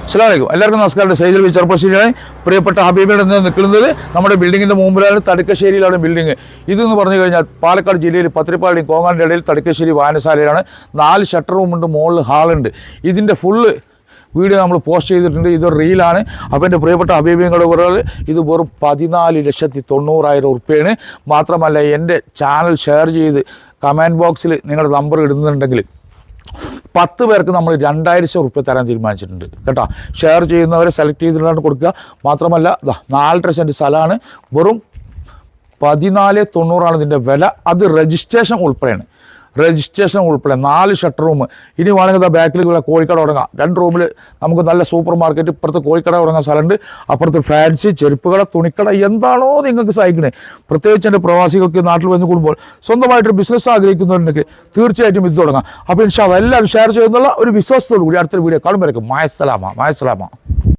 അസ്സലാമു അലൈക്കും. എല്ലാവർക്കും നമസ്കാരം. സൈദൽ വി ചെറുപ്പശ്ശേരിയാണ്. പ്രിയപ്പെട്ട ഹബീബിയുടെ നിൽക്കുന്നത് നമ്മുടെ ബിൽഡിങ്ങിൻ്റെ മുമ്പിലാണ്. തടുക്കശ്ശേരിയിലാണ് ബിൽഡിങ്. ഇതെന്ന് പറഞ്ഞു കഴിഞ്ഞാൽ പാലക്കാട് ജില്ലയിൽ പത്തിരിപ്പാടി കോങ്ങാടിൻ്റെ ഇടയിൽ തടുക്കശ്ശേരി വായനശാലയിലാണ്. 4 ഷട്ടർ റൂമുണ്ട്, മുകളിൽ ഹാളുണ്ട്. ഇതിൻ്റെ ഫുള്ള് വീഡിയോ നമ്മൾ പോസ്റ്റ് ചെയ്തിട്ടുണ്ട്. ഇതൊരു റീലാണ്. അപ്പോൾ എൻ്റെ പ്രിയപ്പെട്ട ഹബീബിങ്ങളുടെ പറയുന്നത് ഇത് വെറും 14,90,000 ഉറുപ്പ്യയാണ്. മാത്രമല്ല എൻ്റെ ചാനൽ ഷെയർ ചെയ്ത് കമൻറ്റ് ബോക്സിൽ നിങ്ങളുടെ നമ്പർ ഇടുന്നുണ്ടെങ്കിൽ 10 പേർക്ക് നമ്മൾ 2,000 ഉറുപ്പ്യ തരാൻ തീരുമാനിച്ചിട്ടുണ്ട് കേട്ടോ. ഷെയർ ചെയ്യുന്നവരെ സെലക്ട് ചെയ്തിട്ടാണ് കൊടുക്കുക. മാത്രമല്ല 4.5 സെൻറ്റ് സ്ഥലമാണ്. വെറും 14,90 ഇതിൻ്റെ വില. അത് രജിസ്ട്രേഷൻ ഉൾപ്പെടെയാണ്. 4 ഷട്ടർ റൂം. ഇനി വേണമെങ്കിൽ ബാക്കിൽ കോഴിക്കട തുടങ്ങാം. 2 റൂമിൽ നമുക്ക് നല്ല സൂപ്പർ മാർക്കറ്റ്, ഇപ്പുറത്ത് കോഴിക്കട തുടങ്ങാൻ സ്ഥലമുണ്ട്, അപ്പുറത്ത് ഫാൻസി, ചെരുപ്പുകട, തുണിക്കട, എന്താണോ നിങ്ങൾക്ക് സഹിക്കണേ. പ്രത്യേകിച്ച് എൻ്റെ പ്രവാസികൾക്ക് നാട്ടിൽ വന്ന് കൂടുമ്പോൾ സ്വന്തമായിട്ടൊരു ബിസിനസ് ആഗ്രഹിക്കുന്നവരുണ്ടെങ്കിൽ തീർച്ചയായിട്ടും ഇത് തുടങ്ങാം. അപ്പോൾ ഇൻഷാ അല്ലാഹ് എല്ലാവരും ഷെയർ ചെയ്യുന്നുള്ള ഒരു വിശ്വാസത്തോടു കൂടി അടുത്തൊരു വീഡിയോ കാണുമ്പോഴേക്കും മായസ്സലാമ.